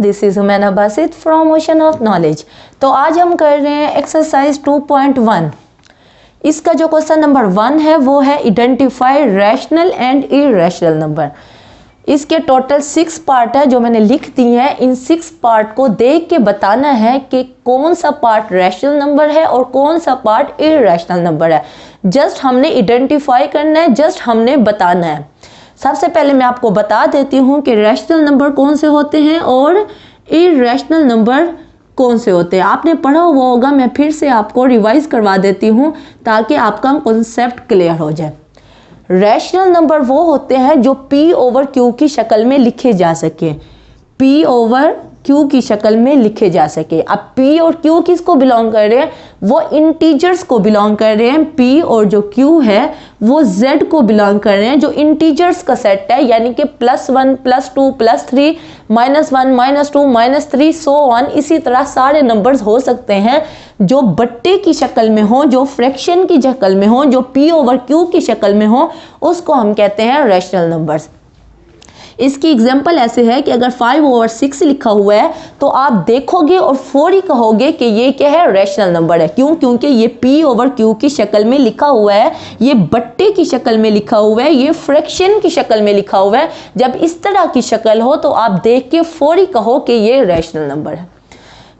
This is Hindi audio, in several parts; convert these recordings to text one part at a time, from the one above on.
This is हुमैना Basit from ocean of knowledge. तो आज हम कर रहे हैं एक्सरसाइज 2.1। इसका जो क्वेश्चन नंबर 1 है वो है identify rational and irrational number. इसके टोटल 6 पार्ट है जो मैंने लिख दी है। इन 6 पार्ट को देख के बताना है कि कौन सा पार्ट रैशनल नंबर है और कौन सा पार्ट इरैशनल नंबर है। जस्ट हमने आइडेंटिफाई करना है, जस्ट हमने बताना है। सबसे पहले मैं आपको बता देती हूँ कि रैशनल नंबर कौन से होते हैं और इरैशनल नंबर कौन से होते हैं। आपने पढ़ा हुआ होगा, मैं फिर से आपको रिवाइज करवा देती हूँ ताकि आपका कॉन्सेप्ट क्लियर हो जाए। रैशनल नंबर वो होते हैं जो P ओवर Q की शक्ल में लिखे जा सके, P ओवर Q की शक्ल में लिखे जा सके। अब P और Q किसको बिलोंग कर रहे हैं? वो इंटीजर्स को बिलोंग कर रहे हैं। P और जो Q है वो Z को बिलोंग कर रहे हैं, जो इंटीजर्स का सेट है, यानी कि +1 +2 +3 -1 -2 -3 सो ऑन। इसी तरह सारे नंबर्स हो सकते हैं जो बट्टे की शक्ल में हो, जो फ्रैक्शन की शक्ल में हो, जो P ओवर Q की शक्ल में हो, उसको हम कहते हैं रैशनल नंबर्स। इसकी एग्जाम्पल ऐसे है कि अगर 5 ओवर 6 लिखा हुआ है तो आप देखोगे और फौरी कहोगे कि ये क्या है, रैशनल नंबर है। क्यों? क्योंकि ये P ओवर Q की शक्ल में लिखा हुआ है, ये बट्टे की शक्ल में लिखा हुआ है, ये फ्रैक्शन की शक्ल में लिखा हुआ है। जब इस तरह की शक्ल हो तो आप देख के फौरी कहो कि ये रैशनल नंबर है।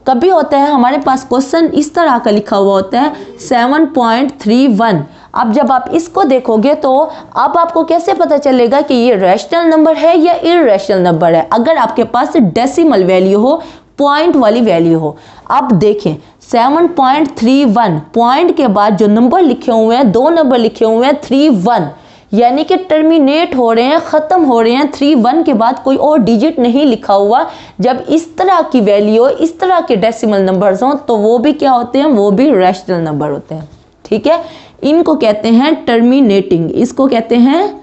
कभी होता है हमारे पास क्वेश्चन इस तरह का लिखा हुआ होता है 7.31। अब जब आप इसको देखोगे तो अब आपको कैसे पता चलेगा कि ये रैशनल नंबर है या इरैशनल नंबर है? अगर आपके पास डेसिमल वैल्यू हो, पॉइंट वाली वैल्यू हो। अब देखें 7.31 पॉइंट के बाद जो नंबर लिखे हुए हैं, 2 नंबर लिखे हुए हैं 31, यानी कि टर्मिनेट हो रहे हैं, ख़त्म हो रहे हैं। 31 के बाद कोई और डिजिट नहीं लिखा हुआ। जब इस तरह की वैल्यू, इस तरह के डेसिमल नंबर्स हों तो वो भी क्या होते हैं? वो भी रैशनल नंबर होते हैं। ठीक है, इनको कहते हैं टर्मिनेटिंग। इसको कहते हैं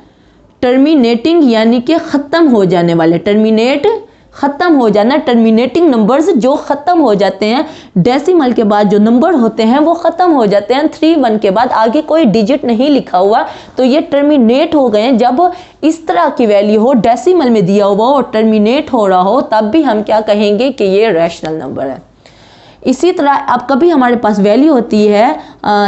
टर्मिनेटिंग, यानी कि ख़त्म हो जाने वाले। टर्मिनेट, ख़त्म हो जाना। टर्मिनेटिंग नंबर्स जो ख़त्म हो जाते हैं, डेसिमल के बाद जो नंबर होते हैं वो ख़त्म हो जाते हैं। 31 के बाद आगे कोई डिजिट नहीं लिखा हुआ तो ये टर्मिनेट हो गए। जब इस तरह की वैल्यू हो, डेसिमल में दिया हुआ और टर्मिनेट हो रहा हो, तब भी हम क्या कहेंगे कि ये रैशनल नंबर है। इसी तरह अब कभी हमारे पास वैल्यू होती है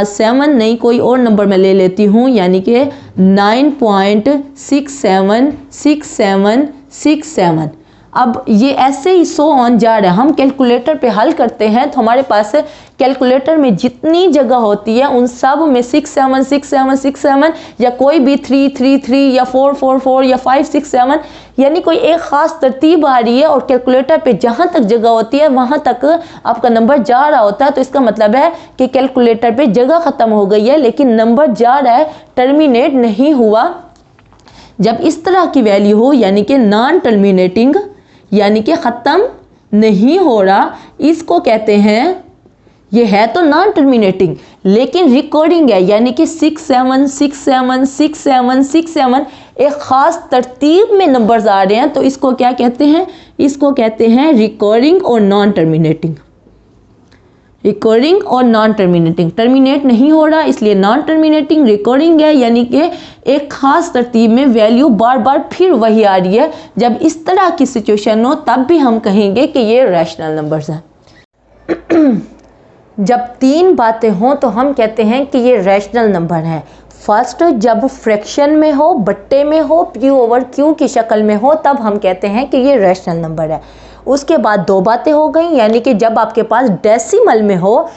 7 नहीं, कोई और नंबर मैं ले लेती हूँ, यानी कि 9.676767। अब ये ऐसे ही सो ऑन जा रहा है। हम कैलकुलेटर पे हल करते हैं तो हमारे पास कैलकुलेटर में जितनी जगह होती है उन सब में 676767 या कोई भी 333 या 444 या 567, यानी कोई एक ख़ास तरतीब आ रही है और कैलकुलेटर पे जहाँ तक जगह होती है वहाँ तक आपका नंबर जा रहा होता है। तो इसका मतलब है कि कैलकुलेटर पे जगह ख़त्म हो गई है लेकिन नंबर जा रहा है, टर्मिनेट नहीं हुआ। जब इस तरह की वैल्यू हो, यानी कि नॉन टर्मिनेटिंग, यानी कि ख़त्म नहीं हो रहा, इसको कहते हैं, ये है तो नॉन टर्मिनेटिंग लेकिन रिकॉर्डिंग है, यानी कि 67676767 एक ख़ास तरतीब में नंबर्स आ रहे हैं। तो इसको क्या कहते हैं? इसको कहते हैं रिकॉर्डिंग और नॉन टर्मिनेटिंग। रिकॉर्डिंग और नॉन टर्मिनेटिंग, टर्मिनेट नहीं हो रहा इसलिए नॉन टर्मिनेटिंग। रिकॉर्डिंग है यानी कि एक खास तरतीब में वैल्यू बार बार फिर वही आ रही है। जब इस तरह की सिचुएशन हो तब भी हम कहेंगे कि ये रैशनल नंबर्स हैं। जब 3 बातें हों तो हम कहते हैं कि ये रैशनल नंबर है। फर्स्ट, जब फ्रैक्शन में हो, बट्टे में हो, P ओवर Q की शक्ल में हो, तब हम कहते हैं कि ये रैशनल नंबर है। उसके बाद 2 बातें हो गई, यानी कि जब आपके पास डेसिमल में हो,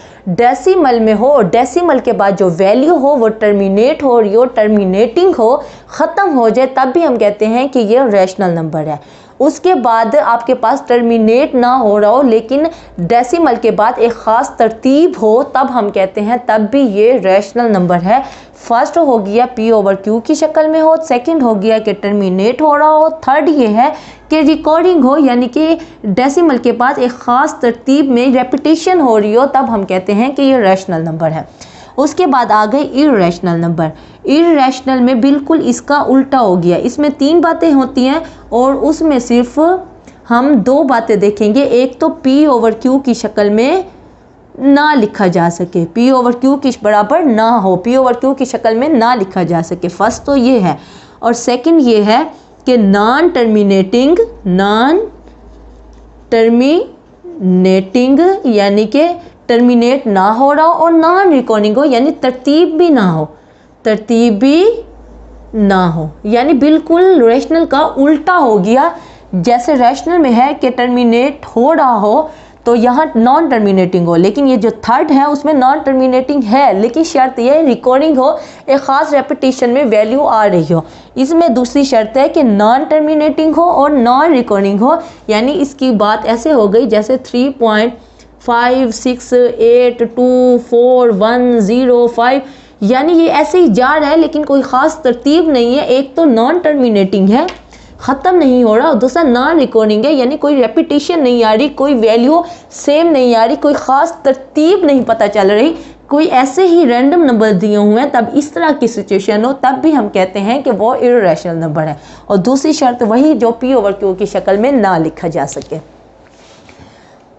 और डेसिमल के बाद जो वैल्यू हो वो टर्मिनेट हो रही हो, टर्मिनेटिंग हो, ख़त्म हो जाए, तब भी हम कहते हैं कि ये रैशनल नंबर है। उसके बाद आपके पास टर्मिनेट ना हो रहा हो लेकिन डेसिमल के बाद एक ख़ास तरतीब हो, तब हम कहते हैं, तब भी ये रैशनल नंबर है। फर्स्ट हो गया P ओवर Q की शक्ल में हो, सेकंड हो गया कि टर्मिनेट हो रहा हो, थर्ड ये है कि रिकॉर्डिंग हो, यानी कि डेसिमल के बाद एक ख़ास तरतीब में रेपिटेशन हो रही हो, तब हम कहते हैं कि ये रैशनल नंबर है। उसके बाद आ गए इरैशनल नंबर। इरैशनल में बिल्कुल इसका उल्टा हो गया। इसमें 3 बातें होती हैं और उसमें सिर्फ हम 2 बातें देखेंगे। एक तो P ओवर Q की शक्ल में ना लिखा जा सके, P ओवर Q की बराबर ना हो, P ओवर Q की शक्ल में ना लिखा जा सके। फर्स्ट तो ये है, और सेकंड ये है कि नॉन टर्मिनेटिंग यानी कि टर्मिनेट ना हो रहा हो, और नॉन रिकॉर्डिंग हो यानी तरतीब भी ना हो, तरतीब भी ना हो, यानी बिल्कुल रैशनल का उल्टा हो गया। जैसे रैशनल में है कि टर्मिनेट हो रहा हो तो यहाँ नॉन टर्मिनेटिंग हो, लेकिन ये जो थर्ड है उसमें नॉन टर्मिनेटिंग है, लेकिन शर्त यह रिकॉर्डिंग हो, एक ख़ास रेपिटेशन में वैल्यू आ रही हो। इसमें दूसरी शर्त है कि नॉन टर्मिनेटिंग हो और नॉन रिकॉर्डिंग हो, यानी इसकी बात ऐसे हो गई जैसे 3.5682410 यानी ये ऐसे ही जा रहा है लेकिन कोई ख़ास तरतीब नहीं है। एक तो नॉन टर्मिनेटिंग है, ख़त्म नहीं हो रहा, और दूसरा नॉन रिकॉर्डिंग है यानी कोई रेपिटेशन नहीं आ रही, कोई वैल्यू सेम नहीं आ रही, कोई ख़ास तरतीब नहीं पता चल रही, कोई ऐसे ही रैंडम नंबर दिए हुए हैं। तब इस तरह की सिचुएशन हो तब भी हम कहते हैं कि वो इर्रेशनल नंबर है। और दूसरी शर्त वही जो P/Q की शक्ल में ना लिखा जा सके।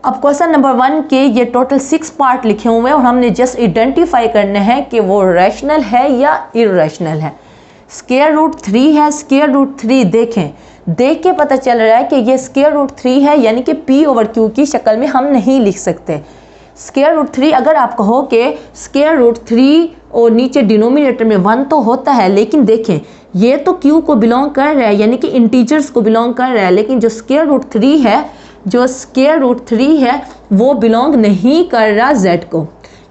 अब क्वेश्चन नंबर 1 के ये टोटल 6 पार्ट लिखे हुए हैं और हमने जस्ट आइडेंटिफाई करना है कि वो रैशनल है या इर्रेशनल है। स्क्वायर रूट 3 है, स्क्वायर रूट 3 देख के पता चल रहा है कि ये स्क्वायर रूट 3 है, यानी कि P/Q की शक्ल में हम नहीं लिख सकते। स्क्वायर रूट 3 अगर आप कहो कि स्क्वायर रूट 3 और नीचे डिनोमिनेटर में 1 तो होता है, लेकिन देखें ये तो Q को बिलोंग कर रहा है यानी कि इंटीजर्स को बिलोंग कर रहा है, लेकिन जो स्क्वायर रूट 3 है, जो स्क्वायर रूट 3 है वो बिलोंग नहीं कर रहा Z को,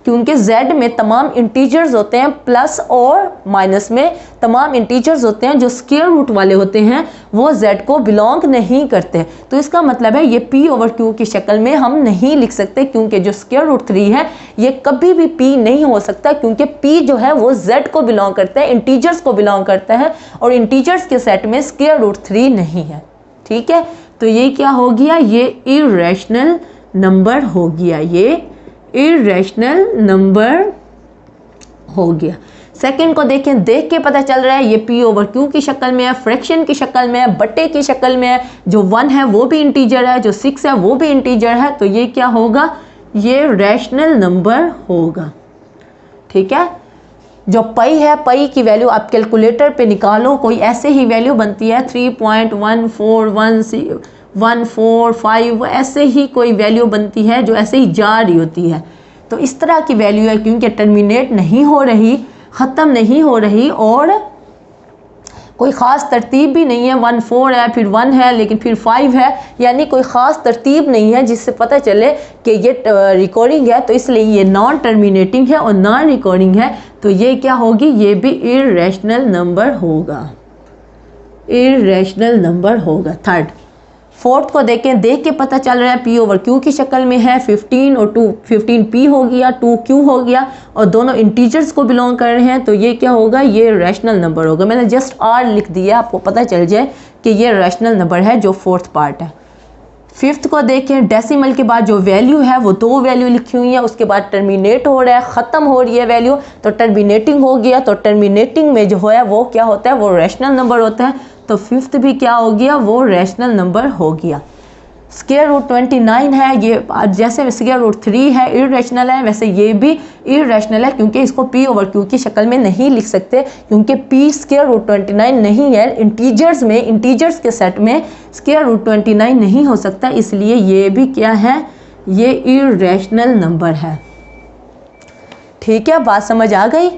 क्योंकि Z में तमाम इंटीजर्स होते हैं, प्लस और माइनस में तमाम इंटीजर्स होते हैं। जो स्क्वायर रूट वाले होते हैं वो Z को बिलोंग नहीं करते। तो इसका मतलब है ये P/Q की शक्ल में हम नहीं लिख सकते, क्योंकि जो स्क्वायर रूट 3 है ये कभी भी P नहीं हो सकता, क्योंकि P जो है वो Z को बिलोंग करता है, इंटीजर्स को बिलोंग करता है, और इंटीजर्स के सेट में स्क्वायर रूट 3 नहीं है। ठीक है, तो ये क्या हो गया, ये इर्रेशनल नंबर हो गया, ये इर्रेशनल नंबर हो गया। सेकंड को देखें, देख के पता चल रहा है ये P/Q की शक्ल में है, फ्रैक्शन की शक्ल में है, बट्टे की शक्ल में है। जो 1 है वो भी इंटीजर है, जो 6 है वो भी इंटीजर है, तो ये क्या होगा, ये रैशनल नंबर होगा। ठीक है, जो पाई है, पाई की वैल्यू आप कैलकुलेटर पे निकालो, कोई ऐसे ही वैल्यू बनती है 3.14145 ऐसे ही कोई वैल्यू बनती है जो ऐसे ही जा रही होती है। तो इस तरह की वैल्यू है, क्योंकि टर्मिनेट नहीं हो रही, ख़त्म नहीं हो रही, और कोई ख़ास तरतीब भी नहीं है। 1 4 है, फिर 1 है, लेकिन फिर 5 है, यानी कोई ख़ास तरतीब नहीं है जिससे पता चले कि ये रिकॉर्डिंग है। तो इसलिए ये नॉन टर्मिनेटिंग है और नॉन रिकॉर्डिंग है, तो ये क्या होगी, ये भी इर्रेशनल नंबर होगा, इर्रेशनल नंबर होगा। थर्ड, फोर्थ को देखें, देख के पता चल रहा है P/Q की शक्ल में है, 15 और 2 15P हो गया, 2Q हो गया, और दोनों इंटीजर्स को बिलोंग कर रहे हैं, तो ये क्या होगा, ये रैशनल नंबर होगा। मैंने जस्ट R लिख दिया, आपको पता चल जाए कि ये रैशनल नंबर है, जो फोर्थ पार्ट है। फिफ्थ को देखें, डेसिमल के बाद जो वैल्यू है वो 2 वैल्यू लिखी हुई है, उसके बाद टर्मिनेट हो रहा है, ख़त्म हो रही है वैल्यू, तो टर्मिनेटिंग हो गया। तो टर्मिनेटिंग में जो है वो क्या होता है, वो रैशनल नंबर होता है। तो फिफ्थ भी क्या हो गया, वो रैशनल नंबर हो गया। स्क्वायर रूट 29 है, ये जैसे स्क्वायर रूट 3 है इर्रेशनल है, वैसे ये भी इर्रेशनल है, क्योंकि इसको P/Q की शक्ल में नहीं लिख सकते, क्योंकि P स्क्वायर रूट 29 नहीं है। इंटीजर्स में, इंटीजर्स के सेट में स्क्वायर रूट 29 नहीं हो सकता, इसलिए ये भी क्या है, ये इर्रेशनल नंबर है। ठीक है, बात समझ आ गई।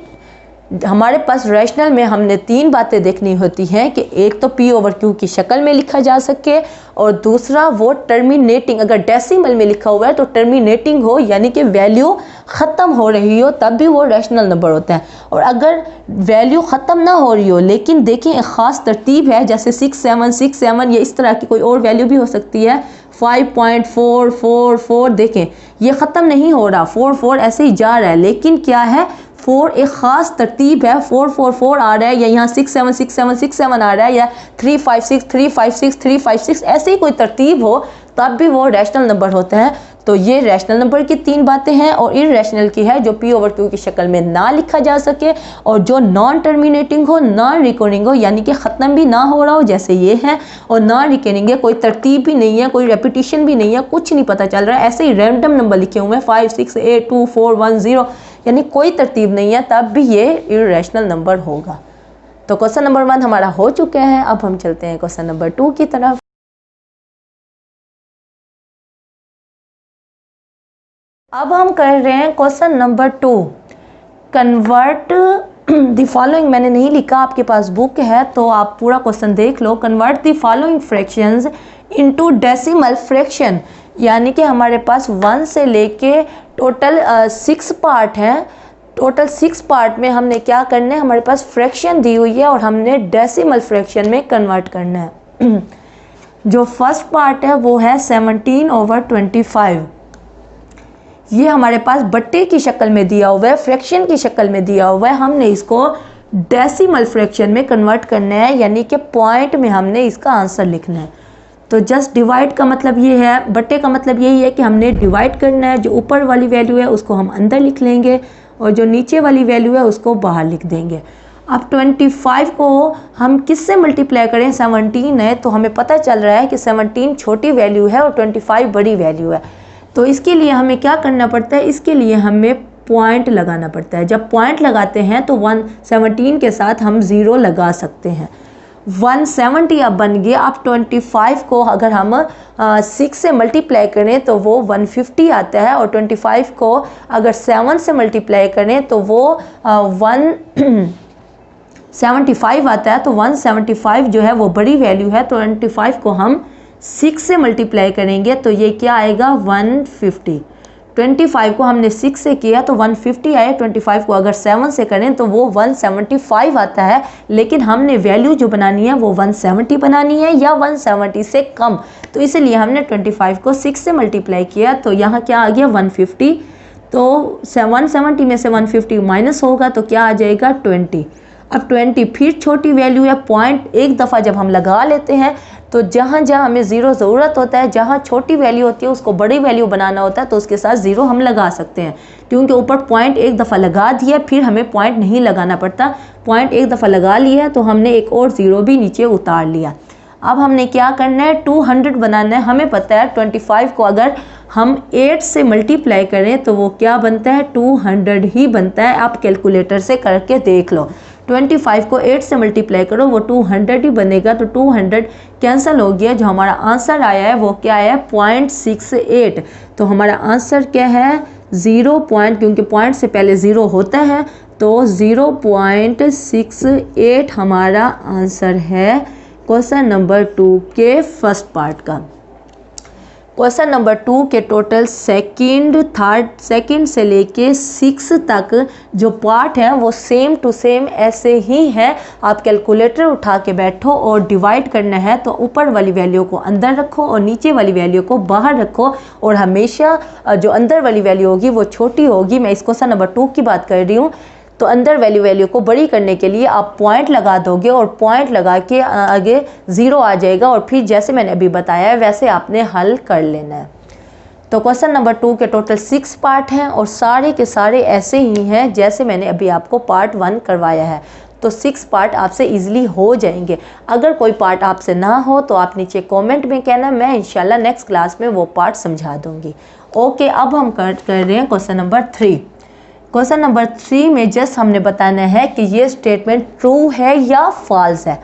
हमारे पास रैशनल में हमने 3 बातें देखनी होती हैं कि एक तो P/Q की शक्ल में लिखा जा सके, और दूसरा वो टर्मिनेटिंग, अगर डेसिमल में लिखा हुआ है तो टर्मिनेटिंग हो, यानी कि वैल्यू ख़त्म हो रही हो, तब भी वो रैशनल नंबर होता है। और अगर वैल्यू ख़त्म ना हो रही हो, लेकिन देखें एक ख़ास तरतीब है, जैसे 6 7 6 7 या इस तरह की कोई और वैल्यू भी हो सकती है, 5.444 देखें ये ख़त्म नहीं हो रहा, 4 4 ऐसे ही जा रहा है, लेकिन क्या है, 4 एक ख़ास तरतीब है, 4 4 4 आ रहा है, या यहाँ 6 7 6 7 6 7 आ रहा है, या 3 5 6 3 5 6 3 5 6 ऐसी कोई तरतीब हो, तब भी वो रैशनल नंबर होता है। तो ये रैशनल नंबर की 3 बातें हैं, और इर्रेशनल की है जो P/Q की शक्ल में ना लिखा जा सके, और जो नॉन टर्मिनेटिंग हो, नॉन रिकॉर्डिंग हो, यानी कि ख़त्म भी ना हो रहा हो, जैसे ये है, और नॉन रिकॉर्डिंग है, कोई तरतीब भी नहीं है, कोई रेपिटेशन भी नहीं है, कुछ नहीं पता चल रहा है, ऐसे ही रैंडम नंबर लिखे हुए हैं 5 6 8 2 4 1 0, यानी कोई तरतीब नहीं है, तब भी ये इर्रेशनल नंबर होगा। तो क्वेश्चन नंबर 1 हमारा हो चुका है। अब हम चलते हैं क्वेश्चन नंबर 2 की तरफ। अब हम कर रहे हैं question number 2। Convert the following, मैंने नहीं लिखा, आपके पास बुक है तो आप पूरा क्वेश्चन देख लो। Convert the following fractions into decimal fraction, यानी कि हमारे पास 1 से लेके टोटल 6 पार्ट हैं। टोटल 6 पार्ट में हमने क्या करना है, हमारे पास फ्रैक्शन दी हुई है और हमने डेसिमल फ्रैक्शन में कन्वर्ट करना है। जो फर्स्ट पार्ट है वो है 17/25। ये हमारे पास बट्टे की शक्ल में दिया हुआ है, फ्रैक्शन की शक्ल में दिया हुआ है। हमने इसको डेसिमल फ्रैक्शन में कन्वर्ट करना है, यानी कि पॉइंट में हमने इसका आंसर लिखना है। तो जस्ट डिवाइड का मतलब ये है, बट्टे का मतलब यही है कि हमने डिवाइड करना है। जो ऊपर वाली वैल्यू है उसको हम अंदर लिख लेंगे और जो नीचे वाली वैल्यू है उसको बाहर लिख देंगे। अब 25 को हम किससे मल्टीप्लाई करें, 17 है तो हमें पता चल रहा है कि 17 छोटी वैल्यू है और 25 बड़ी वैल्यू है। तो इसके लिए हमें क्या करना पड़ता है, इसके लिए हमें पॉइंट लगाना पड़ता है। जब पॉइंट लगाते हैं तो 117 के साथ हम 0 लगा सकते हैं। 170 अब बन गया। अब 25 को अगर हम 6 से मल्टीप्लाई करें तो वो 150 आता है, और 25 को अगर 7 से मल्टीप्लाई करें तो वो 175 आता है। तो 175 जो है वो बड़ी वैल्यू है। तो 25 को हम 6 से मल्टीप्लाई करेंगे तो ये क्या आएगा, 150। 25 को हमने 6 से किया तो 150 आए। 25 को अगर 7 से करें तो वो 175 आता है, लेकिन हमने वैल्यू जो बनानी है वो 170 बनानी है या 170 से कम। तो इसलिए हमने 25 को 6 से मल्टीप्लाई किया तो यहाँ क्या आ गया, 150। तो 170 में से 150 माइनस होगा तो क्या आ जाएगा, 20। अब 20 फिर छोटी वैल्यू है, पॉइंट एक दफ़ा जब हम लगा लेते हैं तो जहाँ जहाँ हमें 0 ज़रूरत होता है, जहाँ छोटी वैल्यू होती है उसको बड़ी वैल्यू बनाना होता है तो उसके साथ 0 हम लगा सकते हैं। क्योंकि ऊपर पॉइंट एक दफ़ा लगा दिया, फिर हमें पॉइंट नहीं लगाना पड़ता। पॉइंट एक दफ़ा लगा लिया है तो हमने एक और 0 भी नीचे उतार लिया। अब हमने क्या करना है, 200 बनाना है। हमें पता है 25 को अगर हम 8 से मल्टीप्लाई करें तो वो क्या बनता है, 200 ही बनता है। आप कैलकुलेटर से करके देख लो। 25 को 8 से मल्टीप्लाई करो वो 200 ही बनेगा। तो 200 कैंसिल हो गया। जो हमारा आंसर आया है वो क्या है, 0.68। तो हमारा आंसर क्या है, 0 पॉइंट, क्योंकि पॉइंट से पहले 0 होता है तो 0.68 हमारा आंसर है क्वेश्चन नंबर 2 के फर्स्ट पार्ट का। क्वेश्चन नंबर 2 के टोटल सेकंड से लेके 6 तक जो पार्ट है वो सेम टू सेम ऐसे ही है। आप कैलकुलेटर उठा के बैठो और डिवाइड करना है तो ऊपर वाली वैल्यू को अंदर रखो और नीचे वाली वैल्यू को बाहर रखो, और हमेशा जो अंदर वाली वैल्यू होगी वो छोटी होगी। मैं इस क्वेश्चन नंबर 2 की बात कर रही हूँ। तो अंदर वैल्यू को बड़ी करने के लिए आप पॉइंट लगा दोगे और पॉइंट लगा के आगे 0 आ जाएगा, और फिर जैसे मैंने अभी बताया है वैसे आपने हल कर लेना है। तो क्वेश्चन नंबर 2 के टोटल 6 पार्ट हैं और सारे के सारे ऐसे ही हैं जैसे मैंने अभी आपको पार्ट 1 करवाया है। तो 6 पार्ट आपसे इजीली हो जाएंगे। अगर कोई पार्ट आपसे ना हो तो आप नीचे कमेंट में कहना, मैं इंशाल्लाह नेक्स्ट क्लास में वो पार्ट समझा दूंगी। ओके, अब हम कर रहे हैं क्वेश्चन नंबर 3। क्वेश्चन नंबर 3 में जस्ट हमने बताना है कि ये स्टेटमेंट ट्रू है या फॉल्स है।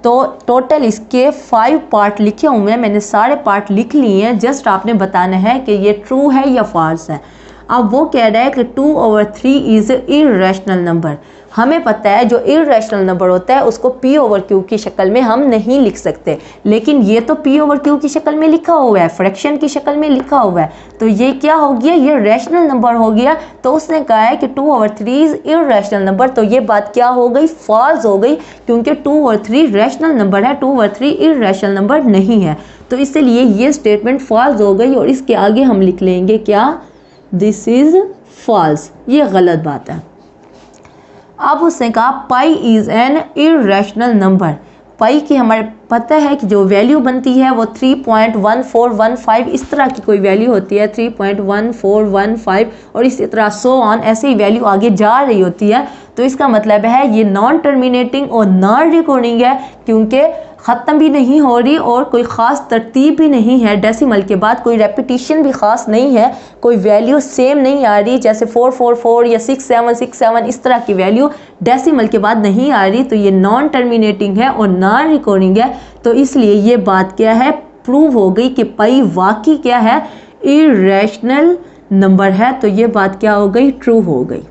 तो टोटल इसके 5 पार्ट लिखे हुए हैं, मैंने सारे पार्ट लिख लिए हैं। जस्ट आपने बताना है कि ये ट्रू है या फॉल्स है। अब वो कह रहा है कि 2/3 इज़ इर्रेशनल नंबर। हमें पता है जो इर्रेशनल नंबर होता है उसको P/Q की शक्ल में हम नहीं लिख सकते, लेकिन ये तो P/Q की शक्ल में लिखा हुआ है, फ्रैक्शन की शक्ल में लिखा हुआ है। तो ये क्या हो गया, ये रैशनल नंबर हो गया। तो उसने कहा है कि 2/3 इज इर्रेशनल नंबर। तो ये बात क्या हो गई, फॉल्स हो गई, क्योंकि 2/3 रैशनल नंबर है, 2/3 इर्रेशनल नंबर नहीं है। तो इसलिए ये स्टेटमेंट फॉल्स हो गई और इसके आगे हम लिख लेंगे क्या, दिस इज फॉल्स, ये गलत बात है। अब उसने कहा pi is an irrational number. Pi की हमारे पता है कि जो वैल्यू बनती है वो 3.1415 इस तरह की कोई वैल्यू होती है, 3.1415 और इसी तरह सो ऑन, ऐसे ही वैल्यू आगे जा रही होती है। तो इसका मतलब है ये नॉन टर्मिनेटिंग और नॉन रिकॉर्डिंग है, क्योंकि ख़त्म भी नहीं हो रही और कोई ख़ास तरतीब भी नहीं है। डेसिमल के बाद कोई रेपिटिशन भी ख़ास नहीं है, कोई वैल्यू सेम नहीं आ रही, जैसे 444 या 6767 इस तरह की वैल्यू डेसिमल के बाद नहीं आ रही। तो ये नॉन टर्मिनेटिंग है और नॉन रिकॉर्डिंग है। तो इसलिए ये बात क्या है, प्रूव हो गई कि पाई वाकई क्या है, इर्रेशनल नंबर है, तो ये बात क्या हो गई, ट्रू हो गई।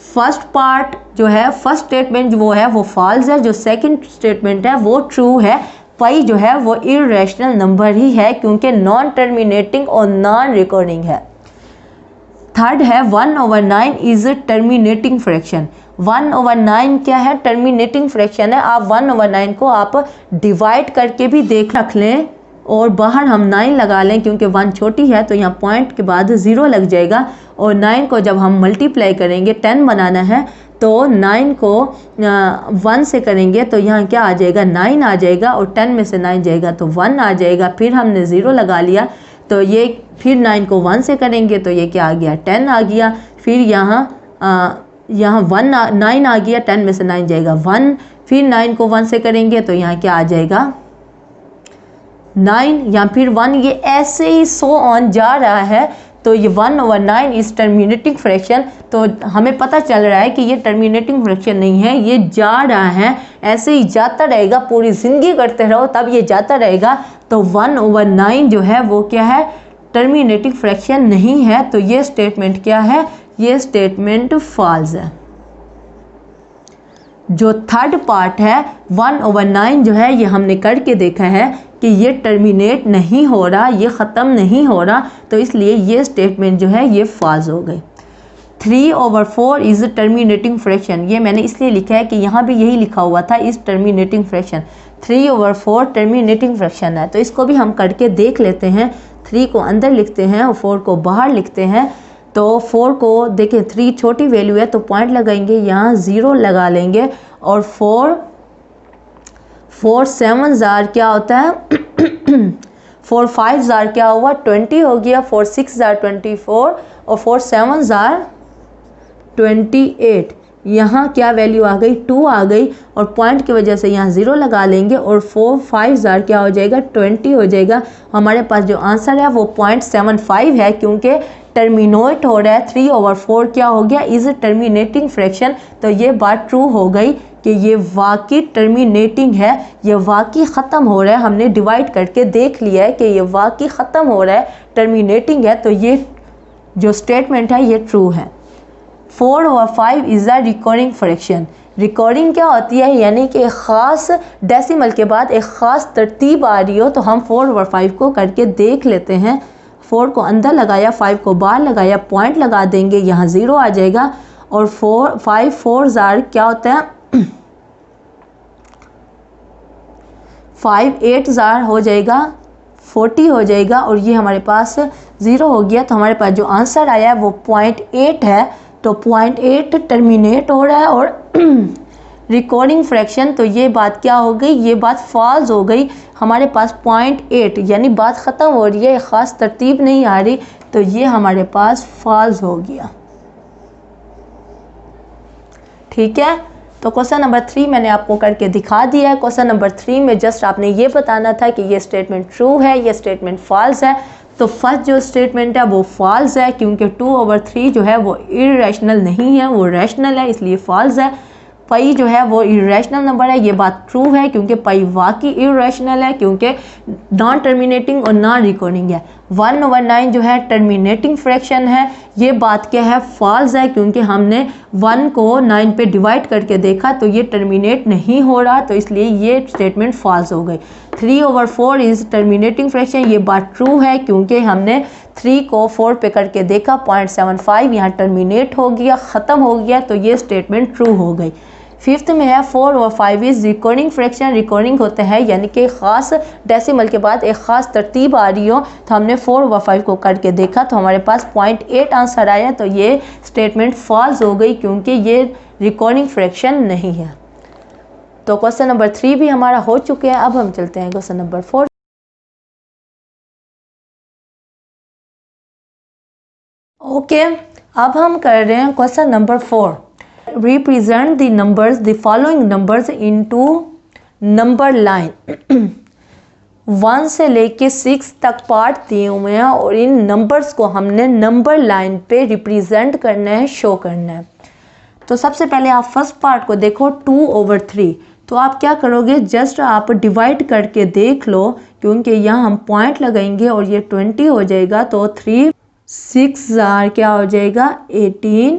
फर्स्ट पार्ट जो है, फर्स्ट स्टेटमेंट वो है वो फॉल्स है, जो सेकंड स्टेटमेंट है वो ट्रू है। पाई जो है वो इरेशनल नंबर ही है क्योंकि नॉन टर्मिनेटिंग और नॉन रिकॉर्डिंग है। थर्ड है 1/9 इज टर्मिनेटिंग फ्रैक्शन। 1/9 क्या है, टर्मिनेटिंग फ्रैक्शन है। आप 1/9 को आप डिवाइड करके भी रख लें और बाहर हम 9 लगा लें, क्योंकि 1 छोटी है तो यहाँ पॉइंट के बाद 0 लग जाएगा। और 9 को जब हम मल्टीप्लाई करेंगे, 10 बनाना है तो 9 को 1 से करेंगे तो यहाँ क्या आ जाएगा, 9 आ जाएगा, और 10 में से 9 जाएगा तो 1 आ जाएगा। फिर हमने 0 लगा लिया तो ये, फिर 9 को 1 से करेंगे तो ये क्या आ गया, 10 आ गया। फिर यहाँ 9 आ गया, 10 में से 9 जाएगा 1। फिर 9 को 1 से करेंगे तो यहाँ क्या आ जाएगा, 9 या फिर 1। ये ऐसे ही सो ऑन जा रहा है। तो ये 1/9 इज टर्मिनेटिंग फ्रैक्शन। तो हमें पता चल रहा है कि ये टर्मिनेटिंग फ्रैक्शन नहीं है, ये जा रहा है, ऐसे ही जाता रहेगा, पूरी ज़िंदगी करते रहो तब ये जाता रहेगा। तो 1/9 जो है वो क्या है, टर्मिनेटिंग फ्रैक्शन नहीं है। तो ये स्टेटमेंट क्या है, ये स्टेटमेंट फॉल्स है। जो थर्ड पार्ट है 1/9 जो है, ये हमने करके देखा है कि ये टर्मिनेट नहीं हो रहा, ये ख़त्म नहीं हो रहा, तो इसलिए ये स्टेटमेंट जो है ये फॉल्स हो गई। 3/4 इज़ टर्मिनेटिंग फ्रैक्शन। ये मैंने इसलिए लिखा है कि यहाँ भी यही लिखा हुआ था, इस टर्मिनेटिंग फ्रैक्शन। 3/4 टर्मिनेटिंग फ्रैक्शन है, तो इसको भी हम करके देख लेते हैं। 3 को अंदर लिखते हैं और 4 को बाहर लिखते हैं। तो 4 को देखें, 3 छोटी वैल्यू है तो पॉइंट लगाएंगे, यहाँ 0 लगा लेंगे। और 4 7 जार क्या होता है 4 5 जार क्या हुआ, 20 हो गया। 4 6 जार 24 और 4 7 जार 28। यहाँ क्या वैल्यू आ गई, 2 आ गई, और पॉइंट की वजह से यहाँ 0 लगा लेंगे। और 4 5 जार क्या हो जाएगा, 20 हो जाएगा। हमारे पास जो आंसर है वो 0.75 है, क्योंकि टर्मिनेट हो रहा है। 3/4 क्या हो गया, इज टर्मिनेटिंग फ्रैक्शन। तो ये बात ट्रू हो गई कि ये वाकई टर्मिनेटिंग है, ये वाकई ख़त्म हो रहा है। हमने डिवाइड करके देख लिया है कि ये वाकई ख़त्म हो रहा है, टर्मिनेटिंग है। तो ये जो स्टेटमेंट है ये ट्रू है। 4/5 is a recording fraction. Recording क्या होती है, यानी कि एक ख़ास डेसिमल के बाद एक ख़ास तरतीब आ रही हो। तो हम 4/5 को करके देख लेते हैं। 4 को अंदर लगाया, 5 को बाहर लगाया, पॉइंट लगा देंगे, यहाँ 0 आ जाएगा। और 5 4 जार क्या होता है 5 8 जार हो जाएगा 40 हो जाएगा। और ये हमारे पास 0 हो गया। तो हमारे पास जो आंसर आया है वो 0.8 है। तो 0.8 टर्मिनेट हो रहा है और रिकॉर्डिंग फ्रैक्शन। तो ये बात क्या हो गई, ये बात फॉल्स हो गई। हमारे पास 0.8 यानी बात ख़त्म हो रही है, ख़ास तरतीब नहीं आ रही, तो ये हमारे पास फॉल्स हो गया। ठीक है, तो क्वेश्चन नंबर 3 मैंने आपको करके दिखा दिया है। क्वेश्चन नंबर 3 में जस्ट आपने ये बताना था कि ये स्टेटमेंट ट्रू है, ये स्टेटमेंट फॉल्स है। तो फर्स्ट जो स्टेटमेंट है वो फॉल्स है, क्योंकि 2/3 जो है वो इरेशनल नहीं है, वो रैशनल है, इसलिए फॉल्स है। पाई जो है वो इरेशनल नंबर है, ये बात ट्रू है, क्योंकि पाई वाकई इरेशनल है, क्योंकि नॉन टर्मिनेटिंग और नॉन रिकॉर्डिंग है। 1/9 जो है टर्मिनेटिंग फ्रैक्शन है, ये बात क्या है, फॉल्स है, क्योंकि हमने 1 को 9 पे डिवाइड करके देखा तो ये टर्मिनेट नहीं हो रहा, तो इसलिए ये स्टेटमेंट फॉल्स हो गई। 3/4 इज टर्मिनेटिंग फ्रैक्शन, ये बात ट्रू है, क्योंकि हमने 3 को 4 पे करके देखा, 0.75 यहाँ टर्मिनेट हो गया, ख़त्म हो गया, तो ये स्टेटमेंट ट्रू हो गई। फिफ्थ में है 4/5 इज रिकॉर्डिंग फ्रैक्शन। रिकॉर्डिंग होते हैं यानी कि ख़ास डेसिमल के बाद एक ख़ास तरतीब आ रही हो। तो हमने 4/5 को करके देखा तो हमारे पास 0.8 आंसर आया, तो ये स्टेटमेंट फॉल्स हो गई, क्योंकि ये रिकॉर्डिंग फ्रैक्शन नहीं है। तो क्वेश्चन नंबर 3 भी हमारा हो चुके हैं। अब हम चलते हैं क्वेश्चन नंबर 4। ओके, अब हम कर रहे हैं question number 4। Represent the numbers, the following numbers into number line. 1 से लेके 6 तक पार्ट दिए हुए हैं और इन नंबर्स को हमने नंबर लाइन पे रिप्रेजेंट करना है, शो करना है। तो सबसे पहले आप फर्स्ट पार्ट को देखो 2/3। तो आप क्या करोगे, जस्ट आप डिवाइड करके देख लो, क्योंकि यहाँ हम पॉइंट लगाएंगे और ये 20 हो जाएगा। तो 3 6 क्या हो जाएगा 18,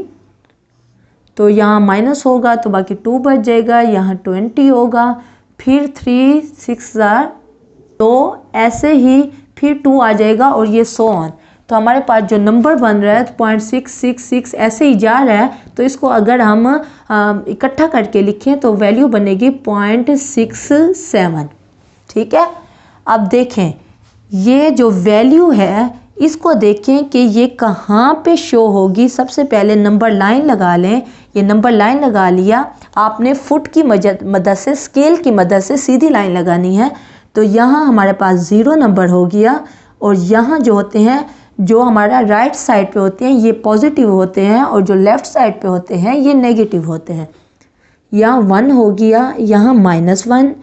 तो यहाँ माइनस होगा तो बाकी 2 बच जाएगा, यहाँ 20 होगा, फिर 3 6 तो ऐसे ही फिर 2 आ जाएगा और ये सो ऑन। तो हमारे पास जो नंबर बन रहा है 0.666 ऐसे ही जा रहा है, तो इसको अगर हम इकट्ठा करके लिखें तो वैल्यू बनेगी 0.67। ठीक है, अब देखें ये जो वैल्यू है इसको देखें कि ये कहाँ पे शो होगी। सबसे पहले नंबर लाइन लगा लें, ये नंबर लाइन लगा लिया आपने, फुट की मदद से, स्केल की मदद से सीधी लाइन लगानी है। तो यहाँ हमारे पास 0 नंबर हो गया, और यहाँ जो होते हैं, जो हमारा राइट साइड पे होते हैं ये पॉजिटिव होते हैं, और जो लेफ़्ट साइड पे होते हैं ये नेगेटिव होते हैं। यहाँ 1 हो गया, यहाँ -1,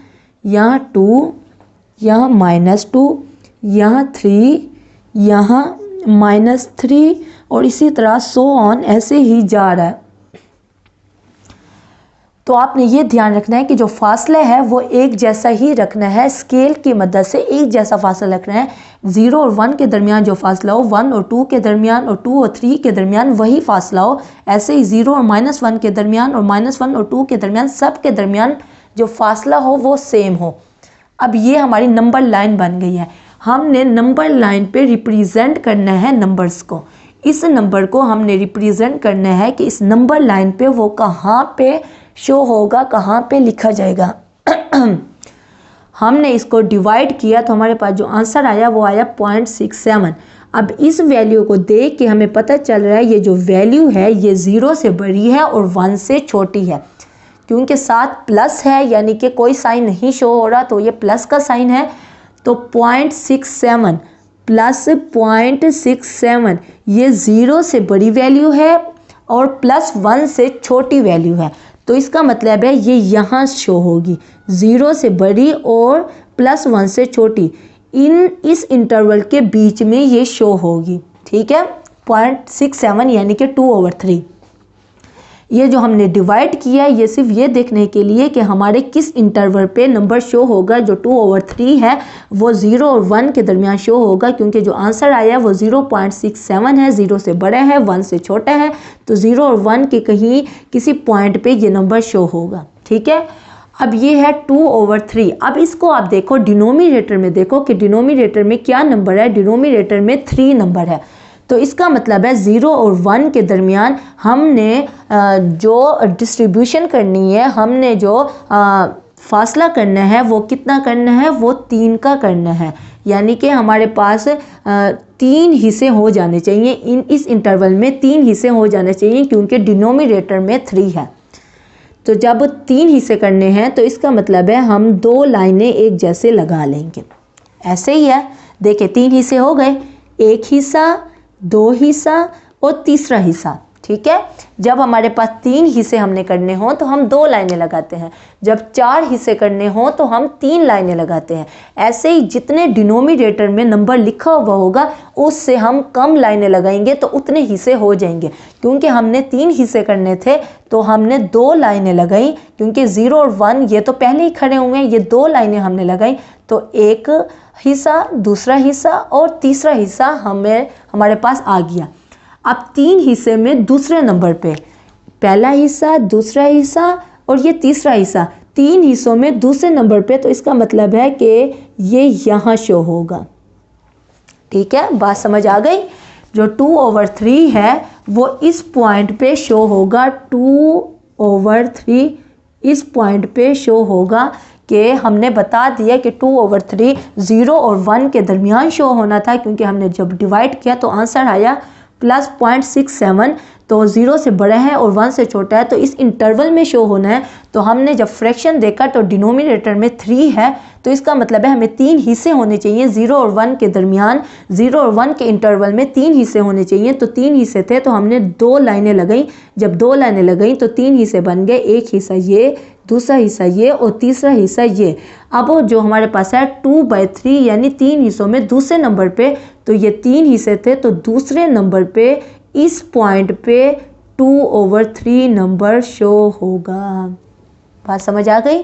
यहाँ 2, यहाँ -2, यहाँ 3, यहाँ -3, और इसी तरह सो ऑन ऐसे ही जा रहा है। तो आपने ये ध्यान रखना है कि जो फासला है वो एक जैसा ही रखना है, स्केल की मदद से एक जैसा फासला रखना है। 0 और 1 के दरमियान जो फासला हो 1 और 2 के दरमियान, और 2 और 3 के दरमियान वही फासला हो। ऐसे ही 0 और -1 के दरमियान, और -1 और 2 के दरमियान, सब के दरमियान जो फासला हो वो सेम हो। अब ये हमारी नंबर लाइन बन गई है। हमने नंबर लाइन पे रिप्रेजेंट करना है नंबर्स को। इस नंबर को हमने रिप्रेजेंट करना है कि इस नंबर लाइन पे वो कहाँ पे शो होगा, कहाँ पे लिखा जाएगा। हमने इसको डिवाइड किया तो हमारे पास जो आंसर आया वो आया 0.67। अब इस वैल्यू को देख के हमें पता चल रहा है ये जो वैल्यू है ये 0 से बड़ी है और 1 से छोटी है, क्योंकि साथ प्लस है, यानी कि कोई साइन नहीं शो हो रहा, तो ये प्लस का साइन है। तो 0.67 प्लस 0.67 ये 0 से बड़ी वैल्यू है और प्लस 1 से छोटी वैल्यू है। तो इसका मतलब है ये यहाँ शो होगी, 0 से बड़ी और प्लस 1 से छोटी, इस इंटरवल के बीच में ये शो होगी। ठीक है, 0.67 यानी कि 2/3। ये जो हमने डिवाइड किया है ये सिर्फ ये देखने के लिए कि हमारे किस इंटरवल पे नंबर शो होगा। जो 2/3 है वो 0 और 1 के दरमियान शो होगा, क्योंकि जो आंसर आया वो 0.67 है, 0 से बड़ा है 1 से छोटा है, तो 0 और 1 के कहीं किसी पॉइंट पे ये नंबर शो होगा। ठीक है, अब ये है 2/3। अब इसको आप देखो डिनोमिनेटर में, देखो कि डिनोमिनेटर में क्या नंबर है। डिनोमिनेटर में 3 नंबर है, तो इसका मतलब है 0 और 1 के दरमियान हमने जो डिस्ट्रीब्यूशन करनी है, हमने जो फासला करना है वो कितना करना है, वो 3 का करना है। यानी कि हमारे पास 3 हिस्से हो जाने चाहिए, इस इंटरवल में 3 हिस्से हो जाने चाहिए, क्योंकि डिनोमिनेटर में 3 है। तो जब 3 हिस्से करने हैं तो इसका मतलब है हम 2 लाइनें एक जैसे लगा लेंगे। ऐसे ही है, देखिए 3 हिस्से हो गए, 1 हिस्सा, 2 हिस्सा और तीसरा हिस्सा। ठीक है, जब हमारे पास 3 हिस्से हमने करने हो तो हम 2 लाइनें लगाते हैं, जब 4 हिस्से करने हो तो हम 3 लाइनें लगाते हैं। ऐसे ही जितने डिनोमिनेटर में नंबर लिखा हुआ होगा उससे हम कम लाइनें लगाएंगे तो उतने हिस्से हो जाएंगे। क्योंकि हमने 3 हिस्से करने थे तो हमने 2 लाइनें लगाई, क्योंकि 0 और 1 ये तो पहले ही खड़े हुए हैं, ये 2 लाइनें हमने लगाई, तो एक हिस्सा, दूसरा हिस्सा और तीसरा हिस्सा हमारे पास आ गया। अब 3 हिस्से में दूसरे नंबर पे पहला हिस्सा, दूसरा हिस्सा और ये तीसरा हिस्सा, 3 हिस्सों में दूसरे नंबर पे, तो इसका मतलब है कि ये यहाँ शो होगा। ठीक है, बात समझ आ गई। जो 2/3 है वो इस पॉइंट पे शो होगा, 2/3 इस पॉइंट पे शो होगा, कि हमने बता दिया कि 2/3 0 और 1 के दरमियान शो होना था, क्योंकि हमने जब डिवाइड किया तो आंसर आया प्लस 0.67, तो 0 से बड़ा है और 1 से छोटा है, तो इस इंटरवल में शो होना है। तो हमने जब फ्रैक्शन देखा तो डिनोमिनेटर में 3 है, तो इसका मतलब है हमें 3 हिस्से होने चाहिए 0 और 1 के दरमियान, 0 और 1 के इंटरवल में 3 हिस्से होने चाहिए। तो 3 हिस्से थे तो हमने 2 लाइनें लगाई, जब 2 लाइनें लगाई तो 3 हिस्से बन गए, एक हिस्सा ये, दूसरा हिस्सा ये और तीसरा हिस्सा ये। अब जो हमारे पास है 2/3 यानी 3 हिस्सों में दूसरे नंबर पे, तो ये 3 हिस्से थे, तो दूसरे नंबर पे इस पॉइंट पे 2/3 नंबर शो होगा। बात समझ आ गई।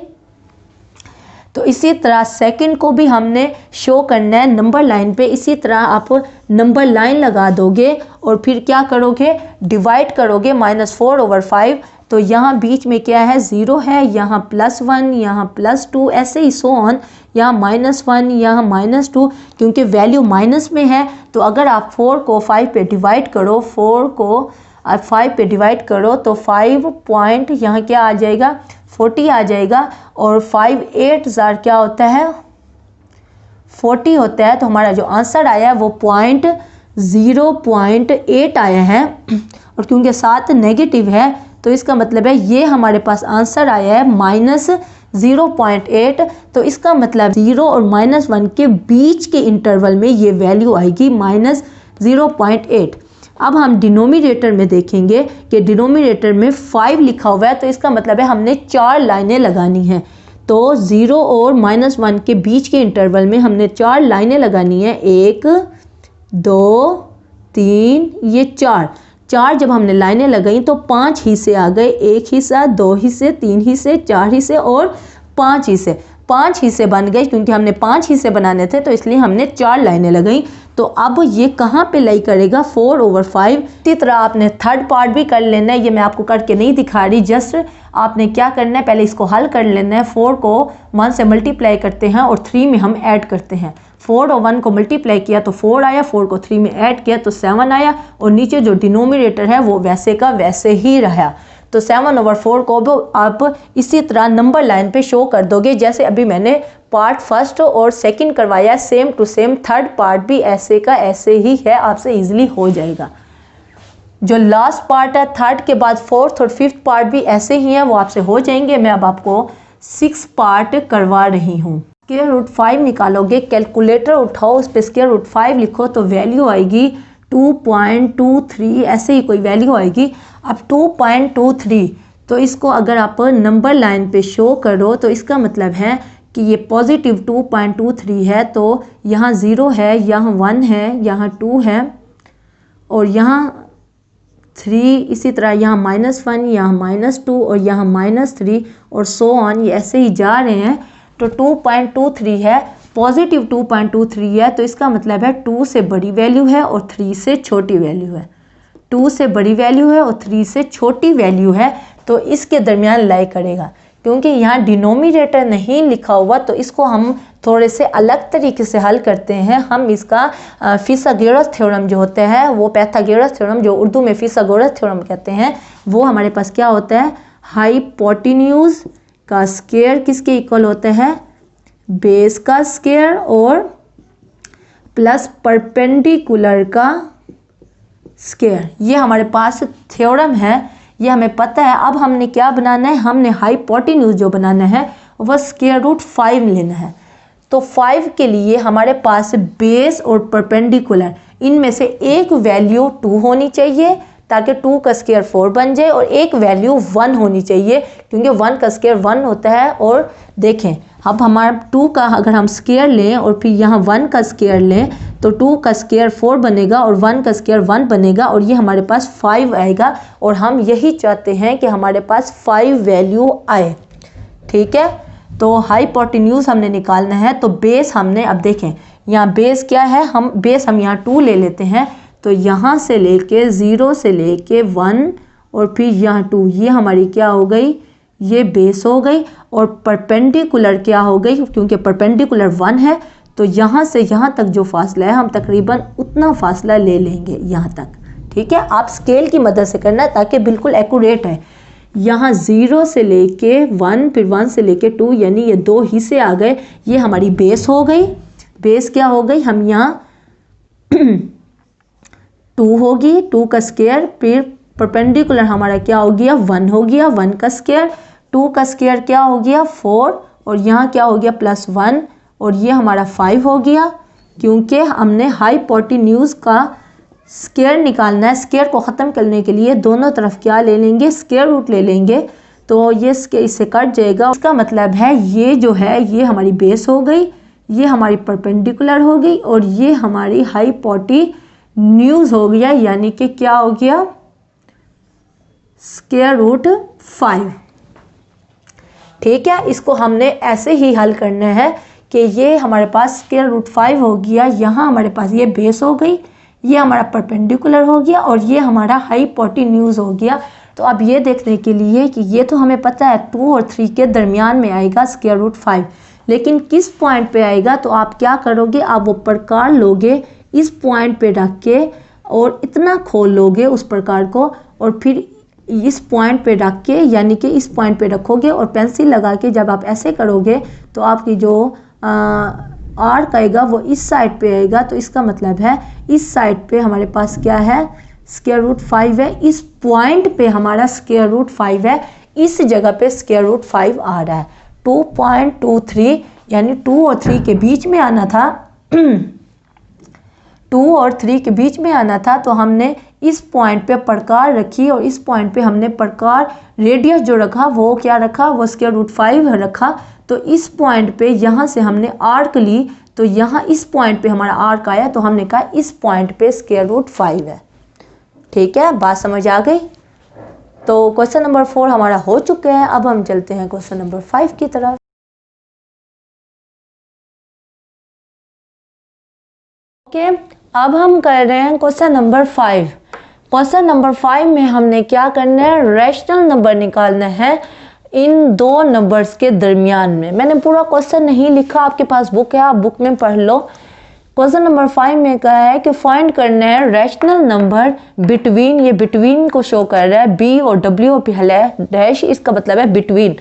तो इसी तरह सेकंड को भी हमने शो करना है नंबर लाइन पे। इसी तरह आप नंबर लाइन लगा दोगे और फिर क्या करोगे, डिवाइड करोगे -4/5। तो यहाँ बीच में क्या है, 0 है, यहाँ +1, यहाँ +2, ऐसे ही सो ऑन, यहाँ -1, यहाँ -2, क्योंकि वैल्यू माइनस में है। तो अगर आप 4 को 5 पे डिवाइड करो, 4 को आप 5 पे डिवाइड करो तो 5 पॉइंट यहाँ क्या आ जाएगा, 40 आ जाएगा। और 5 8 ज़ार क्या होता है, 40 होता है। तो हमारा जो आंसर आया है वो 0.8 आया है। और क्योंकि 7 नेगेटिव है तो इसका मतलब है ये हमारे पास आंसर आया है -0.8। तो इसका मतलब 0 और -1 के बीच के इंटरवल में ये वैल्यू आएगी -0.8। अब हम डिनोमिनेटर में देखेंगे कि डिनोमिनेटर में 5 लिखा हुआ है, तो इसका मतलब है हमने 4 लाइनें लगानी हैं। तो 0 और -1 के बीच के इंटरवल में हमने 4 लाइनें लगानी है, 1 2 3, ये 4 जब हमने लाइनें लगाई तो 5 हिस्से आ गए, 1 हिस्सा, 2 हिस्से, 3 हिस्से, 4 हिस्से और 5 हिस्से। 5 हिस्से बन गए, क्योंकि हमने 5 हिस्से बनाने थे तो इसलिए हमने 4 लाइनें लगाई। तो अब ये कहाँ पे लाई करेगा, 4/5। इसी तरह आपने थर्ड पार्ट भी कर लेना है, ये मैं आपको करके नहीं दिखा रही, जस्ट आपने क्या करना है, पहले इसको हल कर लेना है। 4 को 1 से मल्टीप्लाई करते हैं और 3 में हम ऐड करते हैं। 4 और 1 को मल्टीप्लाई किया तो 4 आया, 4 को 3 में ऐड किया तो 7 आया, और नीचे जो डिनोमिनेटर है वो वैसे का वैसे ही रहा। तो 7/4 को भी आप इसी तरह नंबर लाइन पे शो कर दोगे, जैसे अभी मैंने पार्ट फर्स्ट और सेकंड करवाया, same to same third part भी ऐसे का ऐसे ही है, आपसे इजीली हो जाएगा। जो लास्ट पार्ट है थर्ड के बाद फोर्थ और फिफ्थ पार्ट भी ऐसे ही हैं, वो आपसे हो जाएंगे। मैं अब आपको 6 पार्ट करवा रही हूँ। √5 निकालोगे, कैलकुलेटर उठाओ, उस पर √5 लिखो तो वैल्यू आएगी 2.23, ऐसे ही कोई वैल्यू आएगी। अब 2.23, तो इसको अगर आप नंबर लाइन पे शो करो तो इसका मतलब है कि ये पॉजिटिव 2.23 है। तो यहाँ 0 है, यहाँ 1 है, यहाँ 2 है और यहाँ 3, इसी तरह यहाँ -1, यहाँ -2 और यहाँ -3 और सो ऑन, ये ऐसे ही जा रहे हैं। तो 2.23 है, पॉजिटिव 2.23 है, तो इसका मतलब है 2 से बड़ी वैल्यू है और 3 से छोटी वैल्यू है। 2 से बड़ी वैल्यू है और 3 से छोटी वैल्यू है, तो इसके दरमियान लाई करेगा। क्योंकि यहाँ डिनोमिनेटर नहीं लिखा हुआ तो इसको हम थोड़े से अलग तरीके से हल करते हैं। हम इसका फिसागोरस थ्योरम जो होता है, वो पाइथागोरस थ्योरम जो उर्दू में फिसागोरस थ्योरम कहते हैं, वो हमारे पास क्या होता है, हाइपोटेन्यूज का स्क्वायर किसके इक्वल होता है, बेस का स्क्वायर और प्लस परपेंडिकुलर का स्क्वायर। ये हमारे पास थ्योरम है, ये हमें पता है। अब हमने क्या बनाना है, हमने हाइपोटेन्यूज जो बनाना है वह √5 लेना है। तो 5 के लिए हमारे पास बेस और परपेंडिकुलर इनमें से एक वैल्यू 2 होनी चाहिए, ताकि 2 का स्क्वायर 4 बन जाए, और एक वैल्यू 1 होनी चाहिए, क्योंकि 1 का स्क्वायर 1 होता है। और देखें, अब हमारा 2 का अगर हम स्क्वायर लें और फिर यहाँ 1 का स्क्वायर लें तो 2 का स्क्वायर 4 बनेगा और 1 का स्क्वायर 1 बनेगा, और ये हमारे पास 5 आएगा। और हम यही चाहते हैं कि हमारे पास 5 वैल्यू आए, ठीक है। तो हाइपोटेन्यूज हमने निकालना है। तो बेस हमने, अब देखें यहाँ बेस क्या है, हम बेस हम यहाँ 2 ले लेते हैं। तो यहाँ से लेके 0 से लेके 1 और फिर यहाँ 2, ये हमारी क्या हो गई, ये बेस हो गई। और परपेंडिकुलर क्या हो गई, क्योंकि परपेंडिकुलर 1 है, तो यहाँ से यहाँ तक जो फासला है हम तकरीबन उतना फासला ले लेंगे यहाँ तक, ठीक है। आप स्केल की मदद से करना ताकि बिल्कुल एक्यूरेट है। यहाँ 0 से लेके 1, फिर 1 से लेके 2, यानी ये 2 हिस्से आ गए, ये हमारी बेस हो गई। बेस क्या हो गई, हम यहाँ 2 होगी, 2 का स्क्वायर, फिर परपेंडिकुलर हमारा क्या हो गया, 1 हो गया, 1 का स्क्वायर, 2 का स्क्वायर क्या हो गया 4, और यहाँ क्या हो गया +1, और ये हमारा 5 हो गया। क्योंकि हमने हाइपोटेन्यूज का स्क्वायर निकालना है। स्क्वायर को ख़त्म करने के लिए दोनों तरफ क्या ले लेंगे, स्क्वायर रूट ले लेंगे, तो ये इससे कट जाएगा। इसका मतलब है ये जो है ये हमारी बेस हो गई, ये हमारी परपेंडिकुलर हो गई, और ये हमारी हाइपोटेन्यूज हो गया, यानी कि क्या हो गया, √5, ठीक है, इसको हमने ऐसे ही हल करना है कि ये हमारे पास स्क्वायर रूट 5 हो गया, यहाँ हमारे पास ये बेस हो गई, ये हमारा परपेंडिकुलर हो गया और ये हमारा हाइपोटेन्यूज हो गया। तो अब ये देखने के लिए कि ये तो हमें पता है 2 और 3 के दरमियान में आएगा स्क्वायर रूट 5, लेकिन किस पॉइंट पे आएगा, तो आप क्या करोगे, आप वो प्रकार लोगे इस पॉइंट पे रख के और इतना खोल लोगे उस प्रकार को और फिर इस पॉइंट पे रख के, यानी कि इस पॉइंट पे रखोगे और पेंसिल लगा के जब आप ऐसे करोगे तो आपकी जो आर्क आएगा वो इस साइड पे आएगा। तो इसका मतलब है इस साइड पे हमारे पास क्या है, स्क्वायर रूट 5 है, इस पॉइंट पे हमारा स्क्वायर रूट 5 है, इस जगह पे स्क्वायर रूट 5 आ रहा है। 2.23 यानी 2 और 3 के बीच में आना था 2 और 3 के बीच में आना था, तो हमने इस पॉइंट पे प्रकार रखी और इस पॉइंट पे हमने प्रकार रेडियस जो रखा वो क्या रखा, वो स्क्वायर रूट 5 रखा। तो इस पॉइंट पे यहाँ से हमने आर्क ली, तो यहाँ इस पॉइंट पे हमारा आर्क आया, तो हमने कहा इस पॉइंट पे स्क्वायर रूट 5 है। ठीक है, बात समझ आ गई। तो क्वेश्चन नंबर 4 हमारा हो चुका है। अब हम चलते हैं क्वेश्चन नंबर 5 की तरफ। ओके, अब हम कर रहे हैं क्वेश्चन नंबर 5। क्वेश्चन नंबर 5 में हमने क्या करना है, रैशनल नंबर निकालना है इन दो नंबर्स के दरमियान में। मैंने पूरा क्वेश्चन नहीं लिखा, आपके पास बुक है, आप बुक में पढ़ लो। क्वेश्चन नंबर 5 में कहा है कि फाइंड करना है रैशनल नंबर बिटवीन, ये बिटवीन को शो कर रहा है, बी और डब्ल्यू पहले है डैश, इसका मतलब है बिटवीन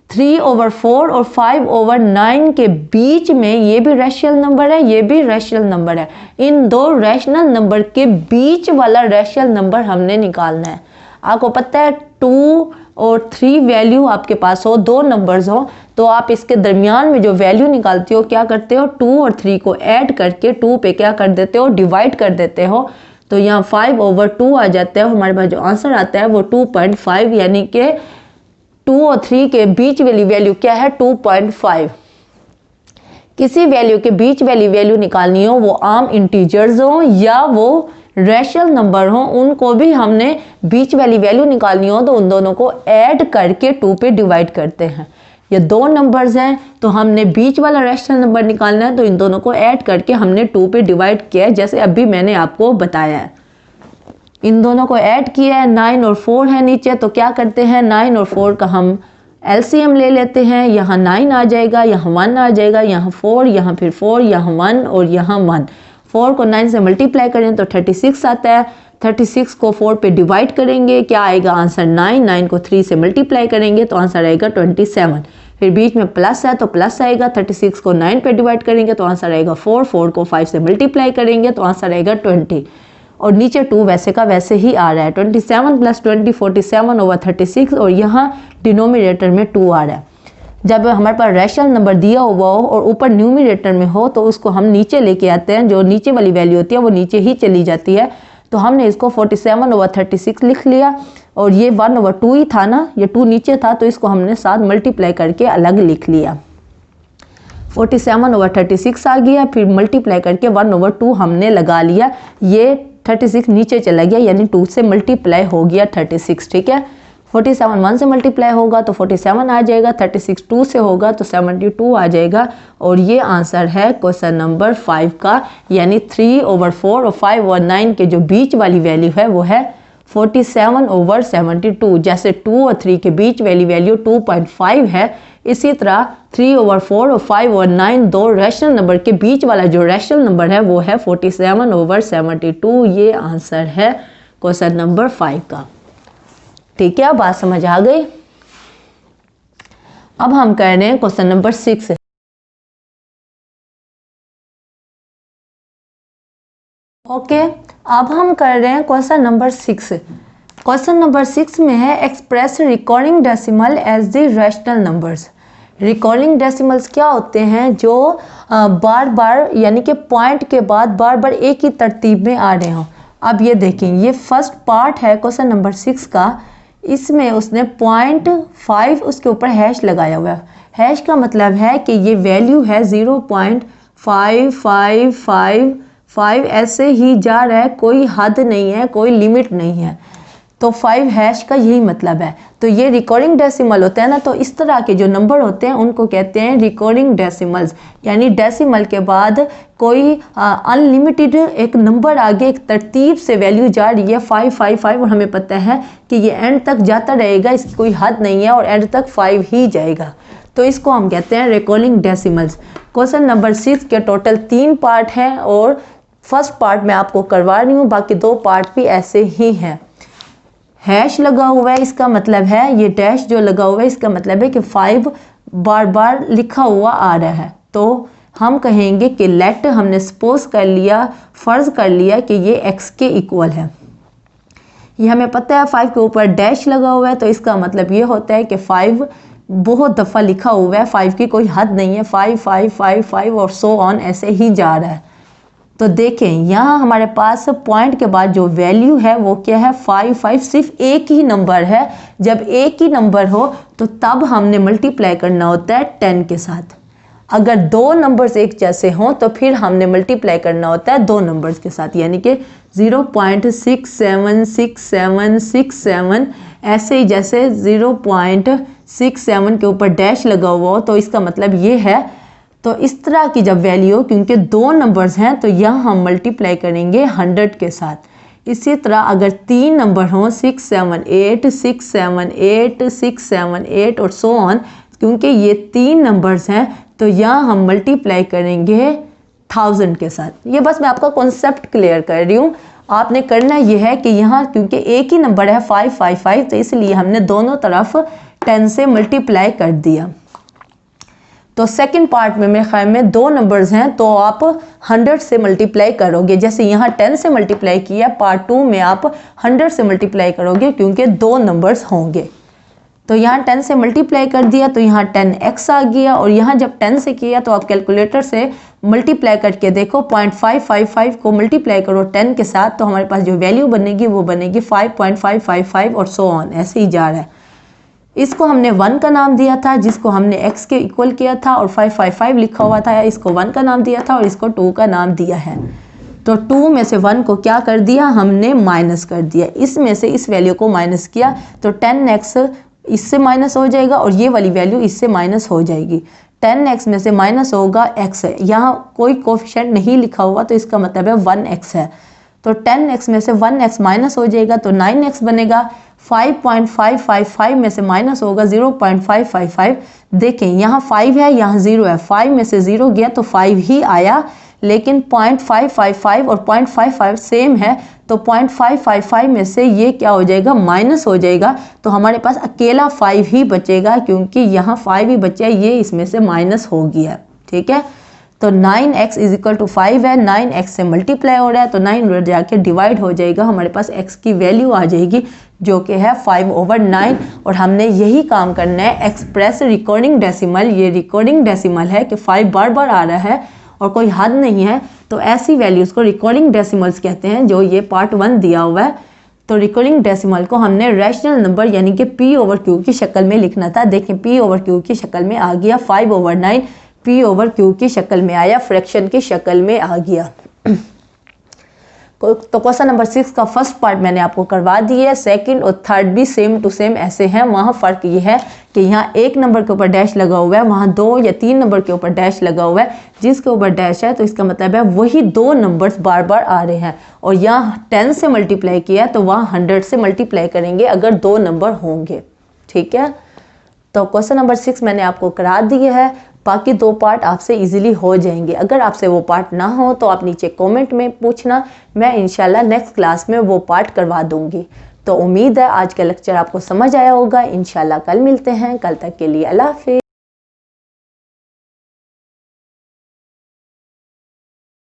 3/4 और 5/9 के बीच में। ये भी रैशनल नंबर है, ये भी रैशनल नंबर है। इन दो रैशनल नंबर के बीच वाला रैशनल नंबर हमने निकालना है। आपको पता है 2 और 3 वैल्यू आपके पास हो, दो नंबर्स हो, तो आप इसके दरमियान में जो वैल्यू निकालते हो क्या करते हो, 2 और 3 को ऐड करके 2 पे क्या कर देते हो, डिवाइड कर देते हो। तो यहाँ 5/2 आ जाता है, हमारे पास जो आंसर आता है वो 2.5, यानी कि 2 और 3 के बीच वाली वैल्यू क्या है, 2.5। किसी वैल्यू के बीच वाली वैल्यू निकालनी हो, वो आम इंटीजर्स हो या वो रैशनल नंबर हो, उनको भी हमने बीच वाली वैल्यू निकालनी हो तो उन दोनों को ऐड करके 2 पे डिवाइड करते हैं। ये दो नंबर्स हैं, तो हमने बीच वाला रैशनल नंबर निकालना है, तो इन दोनों को ऐड करके हमने 2 पे डिवाइड किया है, जैसे अभी मैंने आपको बताया है। इन दोनों को ऐड किया है, 9 और 4 है नीचे, तो क्या करते हैं 9 और 4 का हम एलसीएम ले लेते हैं। यहाँ 9 आ जाएगा, यहाँ 1 आ जाएगा, यहाँ 4, यहाँ फिर 4, यहाँ 1 और यहाँ 1। 4 को 9 से मल्टीप्लाई करें तो 36 आता है। 36 को 4 पे डिवाइड करेंगे, क्या आएगा आंसर 9। 9 को 3 से मल्टीप्लाई करेंगे तो आंसर आएगा 27। फिर बीच में प्लस है तो प्लस आएगा। 36 को 9 पे डिवाइड करेंगे तो आंसर आएगा 4। 4 को 5 से मल्टीप्लाई करेंगे तो आंसर आएगा 20। और नीचे 2 वैसे का वैसे ही आ रहा है। 27 + 20 47/36 और यहाँ डिनोमिनेटर में 2 आ रहा है। जब हमारे पास रैशनल नंबर दिया हुआ हो और ऊपर न्यूमिनेटर में हो तो उसको हम नीचे लेके आते हैं, जो नीचे वाली वैल्यू होती है वो नीचे ही चली जाती है। तो हमने इसको 47/36 लिख लिया और ये 1/2 ही था ना, ये 2 नीचे था तो इसको हमने साथ मल्टीप्लाई करके अलग लिख लिया। 47/36 आ गया, फिर मल्टीप्लाई करके 1/2 हमने लगा लिया। ये 36 नीचे चला गया, यानी 2 से मल्टीप्लाई हो गया 36। ठीक है, 47 1 से मल्टीप्लाई होगा तो 47 आ जाएगा, 36 2 से होगा तो 72 आ जाएगा। और ये आंसर है क्वेश्चन नंबर 5 का, यानी 3/4 और 5/9 के जो बीच वाली वैल्यू है वो है 47/72। जैसे 2 और 3 के बीच वाली वैल्यू 2.5 है, इसी तरह 3/4 और 5/9 दो रैशनल नंबर के बीच वाला जो रैशनल नंबर है वो है 47/72। ये आंसर है क्वेश्चन नंबर 5 का। ठीक है, बात समझ आ गई। अब हम कर रहे हैं क्वेश्चन नंबर 6। ओके, अब हम कर रहे हैं क्वेश्चन नंबर 6। क्वेश्चन नंबर 6 में है express recurring decimal as the rational numbers. Recurring decimals क्या होते हैं, जो बार बार यानी कि पॉइंट के बाद बार बार एक ही तरतीब में आ रहे हों। अब ये देखें, ये फर्स्ट पार्ट है क्वेश्चन नंबर 6 का, इसमें उसने 0.5 उसके ऊपर हैश लगाया हुआ है। हैश का मतलब है कि ये वैल्यू है 0.5555, ऐसे ही जा रहा है, कोई हद नहीं है, कोई लिमिट नहीं है। तो 5 हैश का यही मतलब है। तो ये रिकॉर्डिंग डेसिमल होता है ना, तो इस तरह के जो नंबर होते हैं उनको कहते हैं रिकॉर्डिंग डेसिमल्स, यानी डेसिमल के बाद कोई अनलिमिटेड एक नंबर आगे एक तरतीब से वैल्यू जा रही है 555 और हमें पता है कि ये एंड तक जाता रहेगा, इसकी कोई हद नहीं है और एंड तक 5 ही जाएगा, तो इसको हम कहते हैं रिकॉर्डिंग डेसिमल्स। क्वेश्चन नंबर 6 के टोटल 3 पार्ट हैं और फर्स्ट पार्ट मैं आपको करवा रही हूँ, बाकी 2 पार्ट भी ऐसे ही हैं। हैश लगा हुआ है, इसका मतलब है ये डैश जो लगा हुआ है इसका मतलब है कि 5 बार बार लिखा हुआ आ रहा है, तो हम कहेंगे कि लेट, हमने सपोज कर लिया, फर्ज कर लिया कि ये x के इक्वल है। ये हमें पता है 5 के ऊपर डैश लगा हुआ है, तो इसका मतलब ये होता है कि 5 बहुत दफ़ा लिखा हुआ है, 5 की कोई हद नहीं है, 5 5 5 5 और सो ऑन ऐसे ही जा रहा है। तो देखें यहाँ हमारे पास पॉइंट के बाद जो वैल्यू है वो क्या है 5 5, सिर्फ एक ही नंबर है। जब एक ही नंबर हो तो तब हमने मल्टीप्लाई करना होता है 10 के साथ। अगर 2 नंबर्स एक जैसे हों तो फिर हमने मल्टीप्लाई करना होता है 2 नंबर्स के साथ, यानी कि 0.676767, ऐसे ही जैसे 0.67 के ऊपर डैश लगा हुआ हो तो इसका मतलब ये है। तो इस तरह की जब वैल्यू हो, क्योंकि 2 नंबर्स हैं तो यहाँ हम मल्टीप्लाई करेंगे 100 के साथ। इसी तरह अगर 3 नंबर हों 678 678 678 और सो ऑन, क्योंकि ये 3 नंबर्स हैं तो यहाँ हम मल्टीप्लाई करेंगे 1000 के साथ। ये बस मैं आपका कॉन्सेप्ट क्लियर कर रही हूँ। आपने करना ये है कि यहाँ क्योंकि एक ही नंबर है 555 तो इसलिए हमने दोनों तरफ 10 से मल्टीप्लाई कर दिया। तो सेकंड पार्ट में मेरे ख्याल में 2 नंबर्स हैं तो आप 100 से मल्टीप्लाई करोगे, जैसे यहाँ 10 से मल्टीप्लाई किया, पार्ट 2 में आप 100 से मल्टीप्लाई करोगे क्योंकि 2 नंबर्स होंगे। तो यहाँ 10 से मल्टीप्लाई कर दिया तो यहाँ 10x आ गया, और यहाँ जब 10 से किया तो आप कैलकुलेटर से मल्टीप्लाई करके देखो 0.555 को मल्टीप्लाई करो 10 के साथ, तो हमारे पास जो वैल्यू बनेगी वो बनेगी 5.555 और सो ऑन ऐसे ही जा रहा है। इसको हमने 1 का नाम दिया था, जिसको हमने x के इक्वल किया था, और 555 लिखा हुआ था, इसको 1 का नाम दिया था और इसको 2 का नाम दिया है। तो 2 में से 1 को क्या कर दिया, हमने माइनस कर दिया, इसमें से इस वैल्यू को माइनस किया तो 10x इससे माइनस हो जाएगा और ये वाली वैल्यू इससे माइनस हो जाएगी। 10x में से माइनस होगा x है, यहाँ कोई कोफिशिएंट नहीं लिखा हुआ तो इसका मतलब है 1x है। तो 10x में से 1x माइनस हो जाएगा तो 9x बनेगा। 5.555 में से माइनस होगा 0.555। देखें यहाँ 5 है, यहाँ 0 है, 5 में से 0 गया तो 5 ही आया, लेकिन 0.555 और 0.55 सेम है, तो 0.555 में से ये क्या हो जाएगा, माइनस हो जाएगा, तो हमारे पास अकेला 5 ही बचेगा, क्योंकि यहाँ 5 ही बचा, ये इसमें से माइनस हो गया। ठीक है, तो 9x इज इक्वल टू 5 है, 9x से मल्टीप्लाई हो रहा है तो 9 जाके डिवाइड हो जाएगा, हमारे पास x की वैल्यू आ जाएगी जो कि है 5/9। और हमने यही काम करना है, एक्सप्रेस रिकॉर्डिंग डेसिमल। ये रिकॉर्डिंग डेसिमल है कि 5 बार बार आ रहा है और कोई हद नहीं है, तो ऐसी वैल्यूज़ को रिकॉर्डिंग डेसिमल्स कहते हैं, जो ये पार्ट 1 दिया हुआ है। तो रिकॉर्डिंग डेसिमल को हमने रैशनल नंबर यानी कि p/q की शक्ल में लिखना था। देखें p/q की शक्ल में आ गया 5/9, p/q की शक्ल में आया, फ्रैक्शन की शक्ल में आ गया। तो क्वेश्चन नंबर 6 का फर्स्ट पार्ट मैंने आपको करवा दिया है, सेकंड और थर्ड भी सेम टू सेम ऐसे हैं। वहाँ फ़र्क ये है कि यहाँ 1 नंबर के ऊपर डैश लगा हुआ है, वहाँ 2 या 3 नंबर के ऊपर डैश लगा हुआ है। जिसके ऊपर डैश है तो इसका मतलब है वही 2 नंबर्स बार बार आ रहे हैं, और यहाँ 10 से मल्टीप्लाई किया तो वहाँ 100 से मल्टीप्लाई करेंगे अगर 2 नंबर होंगे। ठीक है, तो क्वेश्चन नंबर 6 मैंने आपको करा दिया है, बाकी 2 पार्ट आपसे इजीली हो जाएंगे। अगर आपसे वो पार्ट ना हो तो आप नीचे कमेंट में पूछना, मैं इंशाल्लाह नेक्स्ट क्लास में वो पार्ट करवा दूंगी। तो उम्मीद है आज का लेक्चर आपको समझ आया होगा। इंशाल्लाह कल मिलते हैं, कल तक के लिए अल्लाह हाफिज़।